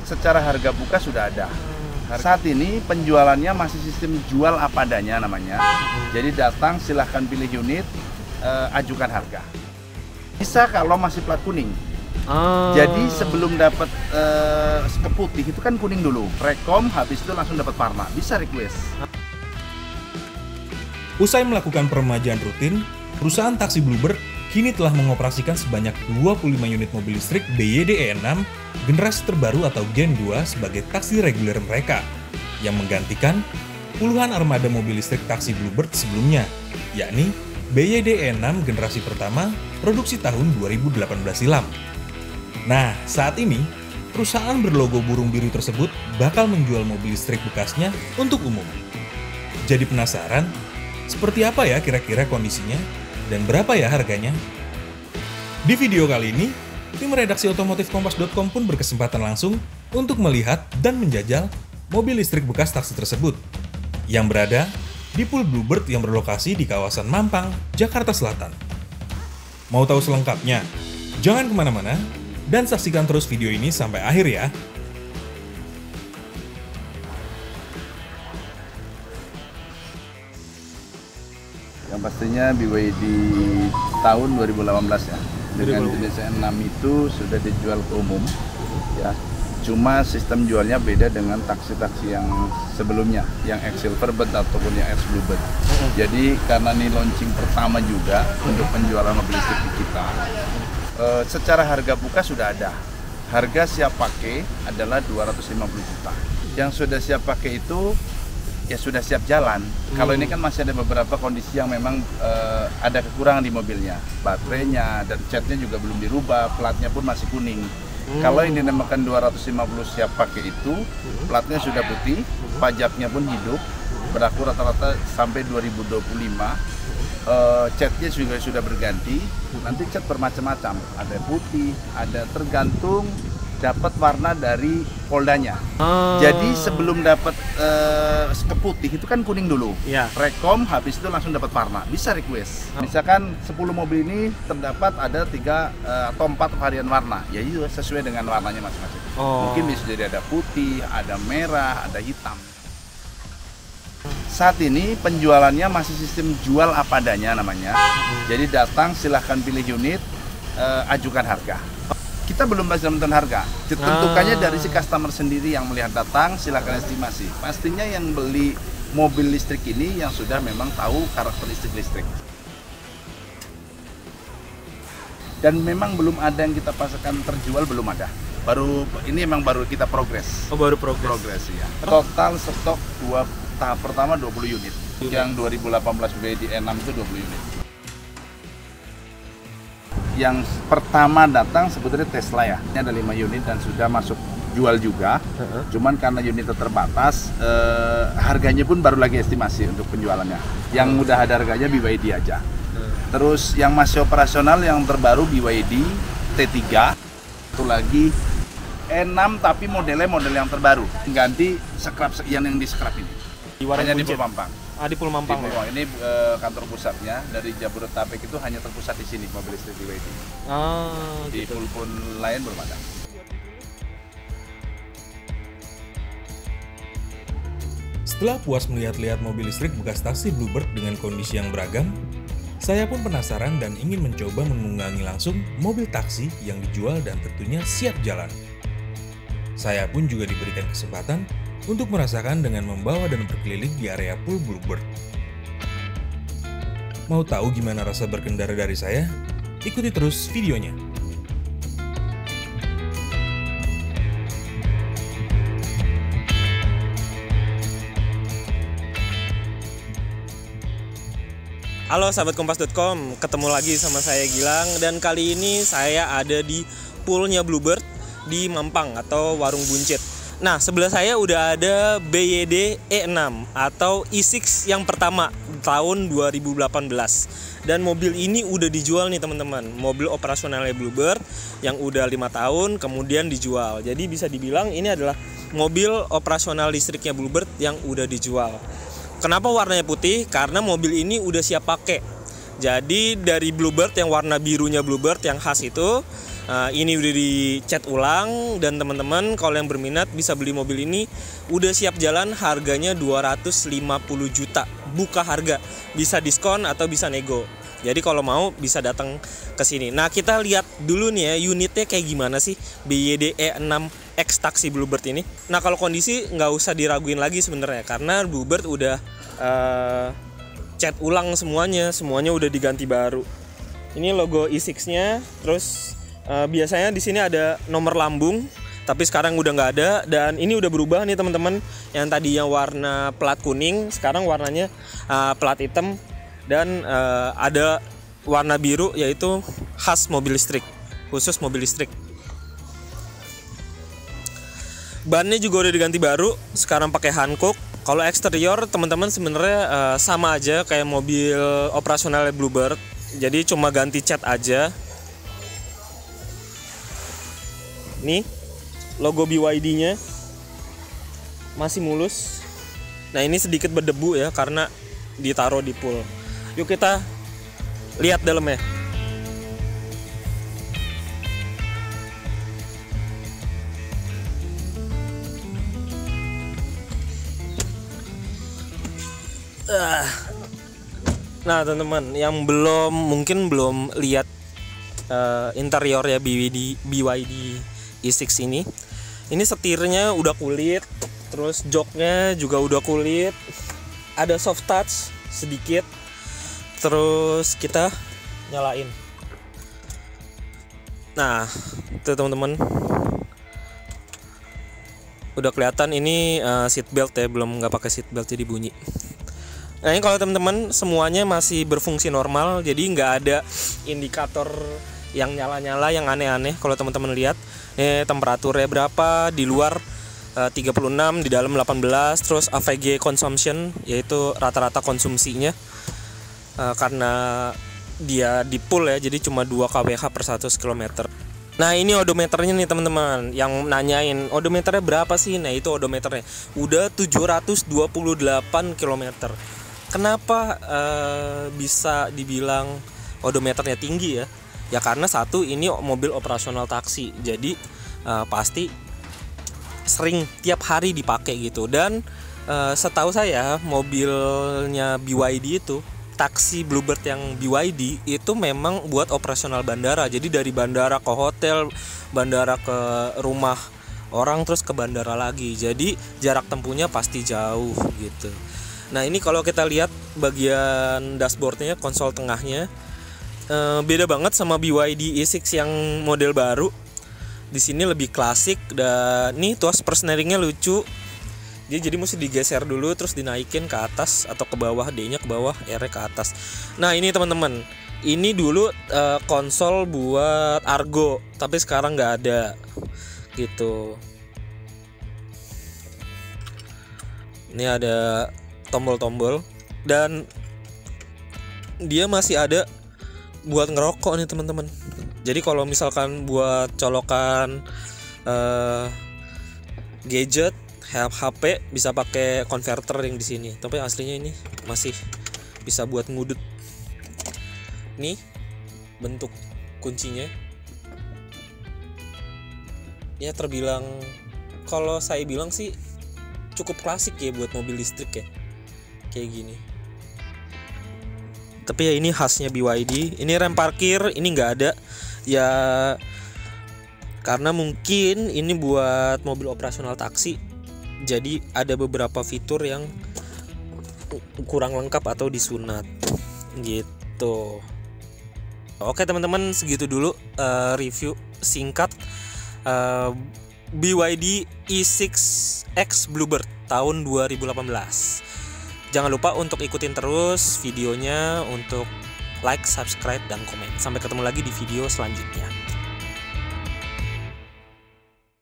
Secara harga buka sudah ada. Saat ini penjualannya masih sistem jual apa adanya namanya. Jadi datang silahkan pilih unit, ajukan harga. Bisa kalau masih plat kuning. Jadi sebelum dapat ke putih itu kan kuning dulu. Rekom habis itu langsung dapat warna. Bisa request. Usai melakukan peremajaan rutin, perusahaan taksi Bluebird kini telah mengoperasikan sebanyak 25 unit mobil listrik BYD E6 generasi terbaru atau Gen 2 sebagai taksi reguler mereka, yang menggantikan puluhan armada mobil listrik taksi Bluebird sebelumnya, yakni BYD E6 generasi pertama produksi tahun 2018 silam. Nah, saat ini, perusahaan berlogo burung biru tersebut bakal menjual mobil listrik bekasnya untuk umum. Jadi penasaran? Seperti apa ya kira-kira kondisinya? Dan berapa ya harganya? Di video kali ini, tim redaksi otomotif kompas.com pun berkesempatan langsung untuk melihat dan menjajal mobil listrik bekas taksi tersebut yang berada di pool Bluebird yang berlokasi di kawasan Mampang, Jakarta Selatan. Mau tahu selengkapnya? Jangan kemana-mana dan saksikan terus video ini sampai akhir ya. Yang pastinya BYD tahun 2018 ya. Dengan jenis 6 itu sudah dijual ke umum ya. Cuma sistem jualnya beda dengan taksi-taksi yang sebelumnya, yang X Silverbird ataupun yang X Bluebird. Jadi karena ini launching pertama juga untuk penjualan mobil listrik di kita, secara harga buka sudah ada. Harga siap pakai adalah 250 juta. Yang sudah siap pakai itu ya sudah siap jalan. Kalau ini kan masih ada beberapa kondisi yang memang ada kekurangan di mobilnya. Baterainya dan catnya juga belum dirubah, platnya pun masih kuning. Kalau yang dinamakan 250 siap pakai itu, platnya sudah putih, pajaknya pun hidup, berlaku rata-rata sampai 2025. Catnya juga sudah berganti. Nanti cat bermacam-macam, ada putih, ada tergantung dapat warna dari foldanya. Jadi sebelum dapat ke putih itu kan kuning dulu. Rekom habis itu langsung dapat warna. Bisa request. Misalkan 10 mobil ini terdapat ada 3 atau 4 varian warna. Ya itu sesuai dengan warnanya masing-masing. Mungkin bisa jadi ada putih, ada merah, ada hitam. Saat ini penjualannya masih sistem jual apa adanya namanya. Jadi datang silahkan pilih unit, ajukan harga. Kita belum bisa menentukan harga, tentukannya dari si customer sendiri yang melihat datang, silakan estimasi. Pastinya yang beli mobil listrik ini yang sudah memang tahu karakteristik listrik. Dan memang belum ada yang kita pasarkan terjual, belum ada. Ini memang baru kita progres. Baru progres ya. Total stok tahap pertama 20 unit. Yang 2018 BYD E6 itu 20 unit. Yang pertama datang sebetulnya Tesla ya, ini ada 5 unit dan sudah masuk jual juga. Cuman karena unitnya terbatas, harganya pun baru lagi estimasi untuk penjualannya. Yang udah ada harganya BYD aja. Terus yang masih operasional yang terbaru BYD T3, itu lagi E6 tapi modelnya model yang terbaru, ganti scrap yang di scrap ini. Hanya di Pulau Mampang. Di Pulau Mampang ya? Ini kantor pusatnya, dari Jabodetabek itu hanya terpusat di sini mobil listrik BYD. Di gitu. pul lain belum ada. Setelah puas melihat-lihat mobil listrik bekas taksi Bluebird dengan kondisi yang beragam, saya pun penasaran dan ingin mencoba menunggangi langsung mobil taksi yang dijual dan tentunya siap jalan. Saya pun juga diberikan kesempatan untuk merasakan dengan membawa dan berkeliling di area pool Bluebird. Mau tahu gimana rasa berkendara dari saya? Ikuti terus videonya. Halo sahabat kompas.com, ketemu lagi sama saya Gilang dan kali ini saya ada di poolnya Bluebird di Mampang atau Warung Buncit. Nah, sebelah saya udah ada BYD E6 atau E6 yang pertama tahun 2018. Dan mobil ini udah dijual nih teman-teman. Mobil operasionalnya Bluebird yang udah 5 tahun kemudian dijual. Jadi bisa dibilang ini adalah mobil operasional listriknya Bluebird yang udah dijual. Kenapa warnanya putih? Karena mobil ini udah siap pakai. Jadi dari Bluebird yang warna birunya Bluebird yang khas itu Ini udah dicat ulang, dan teman-teman kalau yang berminat bisa beli mobil ini. Udah siap jalan, harganya 250 juta. Buka harga, bisa diskon atau bisa nego. Jadi kalau mau bisa datang ke sini. Nah, kita lihat dulu nih ya unitnya kayak gimana sih BYD E6X Taxi Bluebird ini. Nah, kalau kondisi nggak usah diraguin lagi sebenarnya, karena Bluebird udah cat ulang semuanya udah diganti baru. Ini logo E6-nya, terus biasanya di sini ada nomor lambung, tapi sekarang udah nggak ada. Dan ini udah berubah nih teman-teman. Yang tadinya warna plat kuning, sekarang warnanya plat hitam, dan ada warna biru, yaitu khas mobil listrik, khusus mobil listrik. Bannya juga udah diganti baru, sekarang pakai Hankook. Kalau eksterior teman-teman sebenarnya sama aja kayak mobil operasional Bluebird, jadi cuma ganti cat aja. Nih logo BYD-nya masih mulus. Nah, ini sedikit berdebu ya karena ditaruh di pool. Yuk kita lihat dalamnya. Nah teman-teman yang mungkin belum lihat interior ya BYD E6 ini setirnya udah kulit, terus joknya juga udah kulit, ada soft touch sedikit. Terus kita nyalain. Nah tuh teman-teman, udah kelihatan ini seat belt ya, belum nggak pakai seat belt jadi bunyi. Nah, ini kalau teman-teman semuanya masih berfungsi normal, jadi nggak ada indikator yang nyala-nyala yang aneh-aneh. Kalau teman-teman lihat, ini temperaturnya berapa, di luar 36, di dalam 18, terus AVG consumption, yaitu rata-rata konsumsinya, karena dia di pool ya, jadi cuma 2 kWh per 100 km. Nah, ini odometernya nih teman-teman, yang nanyain odometernya berapa sih? Nah, itu odometernya udah 728 km. Kenapa bisa dibilang odometernya tinggi ya? Ya karena satu, ini mobil operasional taksi, jadi pasti sering tiap hari dipakai gitu. Dan setahu saya mobilnya BYD itu, taksi Bluebird yang BYD itu memang buat operasional bandara. Jadi dari bandara ke hotel, bandara ke rumah orang, terus ke bandara lagi. Jadi jarak tempuhnya pasti jauh gitu. Nah, ini kalau kita lihat bagian dashboardnya, konsol tengahnya beda banget sama BYD E6 yang model baru. Di sini lebih klasik, dan nih tuas persneringnya lucu. Jadi mesti digeser dulu, terus dinaikin ke atas atau ke bawah, D-nya ke bawah, R-nya ke atas. Nah, ini teman-teman, ini dulu konsol buat Argo, tapi sekarang nggak ada gitu. Ini ada tombol-tombol, dan dia masih ada buat ngerokok nih teman-teman. Jadi kalau misalkan buat colokan gadget, HP, bisa pakai konverter yang di sini. Tapi aslinya ini masih bisa buat ngudut. Nih bentuk kuncinya. Ya terbilang, kalau saya bilang sih cukup klasik ya buat mobil listrik ya, kayak gini. Tapi ya ini khasnya BYD. Ini rem parkir ini nggak ada ya, karena mungkin ini buat mobil operasional taksi, jadi ada beberapa fitur yang kurang lengkap atau disunat gitu. Oke teman-teman, segitu dulu review singkat BYD E6X Bluebird tahun 2018. Jangan lupa untuk ikutin terus videonya, untuk like, subscribe, dan komen. Sampai ketemu lagi di video selanjutnya.